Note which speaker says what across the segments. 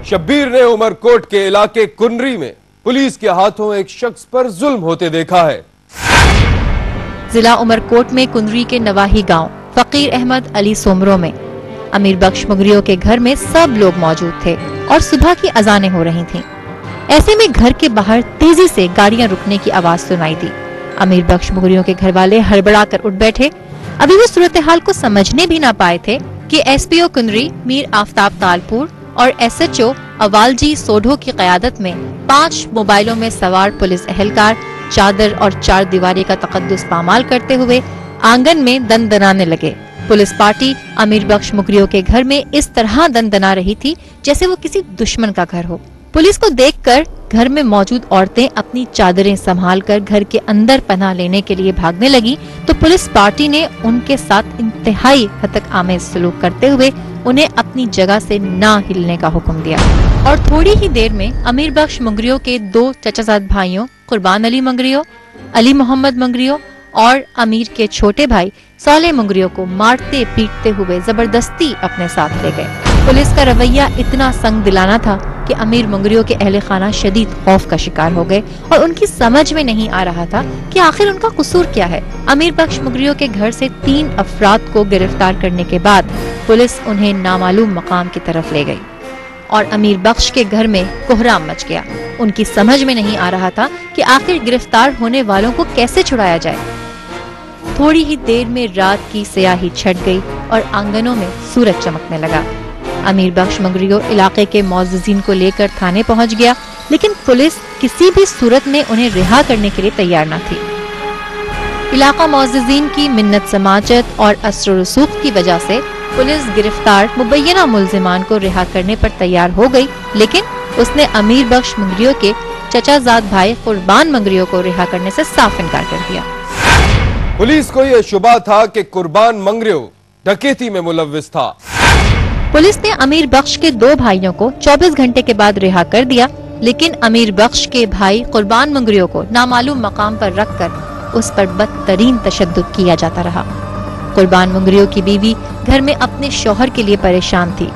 Speaker 1: شبیر نے عمرکوٹ کے علاقے کنری میں پولیس کے ہاتھوں ایک شخص پر ظلم ہوتے دیکھا ہے۔
Speaker 2: ضلع عمرکوٹ میں کنری کے نواحی گاؤں فقیر احمد علی سومرو میں امیر بخش مغریو کے گھر میں سب لوگ موجود تھے اور صبح کی اذانیں ہو رہی تھیں۔ ایسے میں گھر کے باہر تیزی سے گاڑیاں رکنے کی آواز سنائی دی۔ امیر بخش مغریو کے گھر والے ہڑبڑا کر اٹھ بیٹھے۔ ابھی وہ صورتحال کو سمجھنے بھی نہ پائے تھے کہ ایس پی او کنری میر آفتاب تالپور اور ایس ایچ او اوالجی سوڈھو کی قیادت میں 5 موبائلوں میں سوار پولیس اہلکار چادر اور 4 دیواری کا تقدس پامال کرتے ہوئے آنگن میں دن دنانے لگے۔ پولیس پارٹی امیر بخش مغریو کے گھر میں اس طرح دن دنا رہی تھی جیسے وہ کسی دشمن کا گھر ہو۔ پولیس کو دیکھ کر گھر میں موجود عورتیں اپنی چادریں سنبھال کر گھر کے اندر پناہ لینے کے لیے بھاگنے لگی تو پولیس پارٹی نے ان کے ساتھ انتہائی ہتک آمیز سلوک کرتے ہوئے انہیں اپنی جگہ سے نہ ہلنے کا حکم دیا اور تھوڑی ہی دیر میں امیر بخش مغریو کے 2 چچا زاد بھائیوں قربان علی مغریو، علی محمد مغریو اور امیر کے چھوٹے بھائی صالح مغریو کو مارتے پیٹتے ہوئے زبردستی اپنے ساتھ لے گئے۔ پولیس کا رویہ اتنا سنگ دلانا تھا کہ امیر مغریو کے اہل خانہ شدید خوف کا شکار ہو گئے اور ان کی سمجھ میں نہیں آ رہا تھا کہ آخر ان کا قصور کیا ہے۔ امیر بخش مغریو کے گھر سے 3 افراد کو گرفتار کرنے کے بعد پولیس انہیں نامعلوم مقام کی طرف لے گئی اور امیر بخش کے گھر میں کوہرام مچ گیا۔ ان کی سمجھ میں نہیں آ رہا تھا کہ آخر گرفتار ہونے والوں کو کیسے چھڑایا جائے۔ تھوڑی ہی دیر میں رات کی سیاہی چھٹ گئی اور آنگنوں میں سورج چمکنے لگا۔ امیر بخش مغریو علاقے کے معززین کو لے کر تھانے پہنچ گیا، لیکن پولیس کسی بھی صورت میں انہیں رہا کرنے کے لیے تیار نہ تھی۔ علاقہ معززین کی منت سماجت اور اثر و رسوخ کی وجہ سے پولیس گرفتار مبینہ ملزمان کو رہا کرنے پر تیار ہو گئی، لیکن اس نے امیر بخش مغریو کے چچا زاد بھائی قربان مغریو کو رہا کرنے سے صاف انکار کر دیا۔
Speaker 1: پولیس کو یہ شبہ تھا کہ قربان مغریو ڈکیتی میں ملوث تھا۔
Speaker 2: پولیس نے امیر بخش کے 2 بھائیوں کو 24 گھنٹے کے بعد رہا کر دیا، لیکن امیر بخش کے بھائی قربان مغریو کو نامعلوم مقام پر رکھ کر اس پر بدترین تشدد کیا جاتا رہا۔ قربان مغریو کی بیوی گھر میں اپنے شوہر کے لیے پریشان تھی۔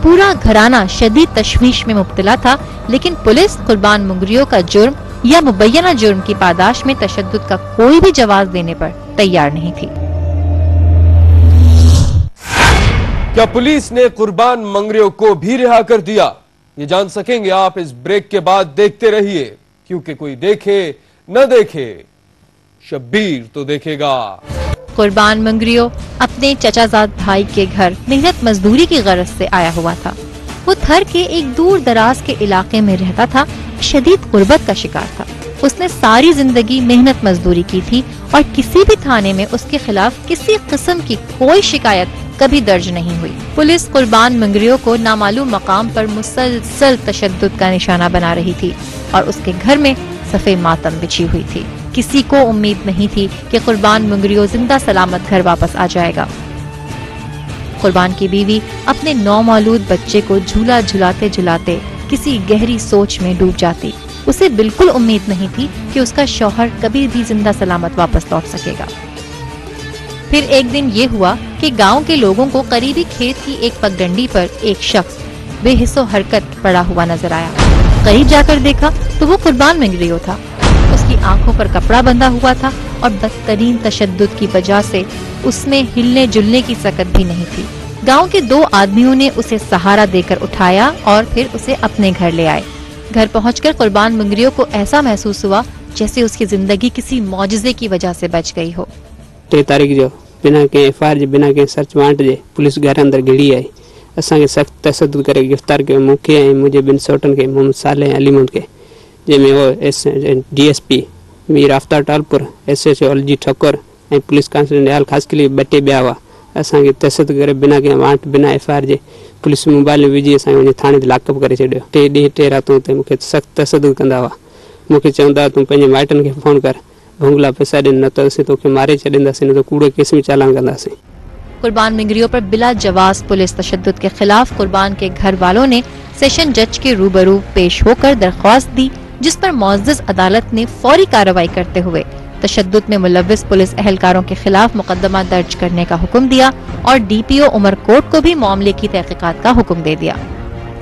Speaker 2: پورا گھرانہ شدید تشویش میں مبتلا تھا، لیکن پولیس قربان مغریو کا جرم یا مبینہ جرم کی پاداش میں تشدد کا کوئی بھی جواز دینے پر تیار نہیں تھی۔
Speaker 1: کیا پولیس نے قربان مغریو کو بھی رہا کر دیا؟ یہ جان سکیں گے آپ اس بریک کے بعد۔ دیکھتے رہیے، کیونکہ کوئی دیکھے نہ دیکھے شبیر تو دیکھے گا۔
Speaker 2: قربان مغریو اپنے چچا زاد بھائی کے گھر محنت مزدوری کی غرض سے آیا ہوا تھا۔ وہ تھر کے ایک دور دراز کے علاقے میں رہتا تھا، شدید غربت کا شکار تھا۔ اس نے ساری زندگی محنت مزدوری کی تھی اور کسی بھی تھانے میں اس کے خلاف کسی قسم کی کوئی شکایت کبھی درج نہیں ہوئی۔ پولیس قربان مغریو کو نامعلوم مقام پر مسلسل تشدد کا نشانہ بنا رہی تھی اور اس کے گھر میں صفے ماتم بچھی ہوئی تھی۔ کسی کو امید نہیں تھی کہ قربان مغریو زندہ سلامت گھر واپس آ جائے گا۔ قربان کی بیوی اپنے نومولود بچے کو جھولا جھلاتے جھلاتے کسی گہری سوچ میں ڈوب جاتی۔ اسے بالکل امید نہیں تھی کہ اس کا شوہر کبھی بھی زندہ سلامت واپس لوٹ سکے گا۔ پھر ایک دن یہ ہوا کہ گاؤں کے لوگوں کو قریبی کھیت کی ایک پگڈنڈی پر ایک شخص بے حس و حرکت پڑا ہوا نظر آیا۔ قریب جا کر دیکھا تو وہ قربان مغریو تھا۔ اس کی آنکھوں پر کپڑا بندھا ہوا تھا اور بدترین تشدد کی وجہ سے اس میں ہلنے جلنے کی سکت بھی نہیں تھی۔ گاؤں کے 2 آدمیوں نے اسے سہارا دے کر اٹھایا اور پھر اسے اپنے گھر لے آئے۔ گھر پہنچ کر قربان مغریو کو ایسا محسوس ہوا جیسے اس کی زندگی کسی معجزے کی وجہ سے بچ گئی ہو۔
Speaker 3: 3 تاریخ جو بنا کے FIR جے بنا کے سرچ وارنٹ جے پولیس گھر اندر گھڑی آئی، اساں کے سخت تشدد کرے گرفتار کے موقع ہیں مجھے بن سوٹن کے محمد صالح علی محمد کے جے میں وہ DSP میر آفتاب تالپور SHO الجی ٹھکر پولیس کانسٹیبل خاص کے لیے بٹے بیا ہوا اساں کے تشدد کرے بنا کے وارنٹ بنا FIR جے پولیس موبائل وجھی اساں نے تھانے لاک اپ کرے چھڈیو۔ 2 ڏينهن 2 راتوں تے مکھے سخت تشدد کندا ہوا۔ مکھے چوندا تو پنجے مائٹن کے فون کر بھونگلا پیسہ ڏن نہ تو اسے تو کے مارے چھڈندا نہ تو کوڑے کیس میں چالان کندا سے۔
Speaker 2: قربان مغریو پر بلا جواز پولیس تشدد کے خلاف قربان کے گھر والوں نے سیشن جج کے روبرو پیش ہو کر درخواست دی، جس پر معزز عدالت نے فوری کارروائی کرتے ہوئے تشدد میں ملوث پولیس اہلکاروں کے خلاف مقدمہ درج کرنے کا حکم دیا اور DPO عمرکوٹ کو بھی معاملے کی تحقیقات کا حکم دے دیا۔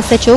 Speaker 2: SHO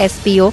Speaker 2: SPO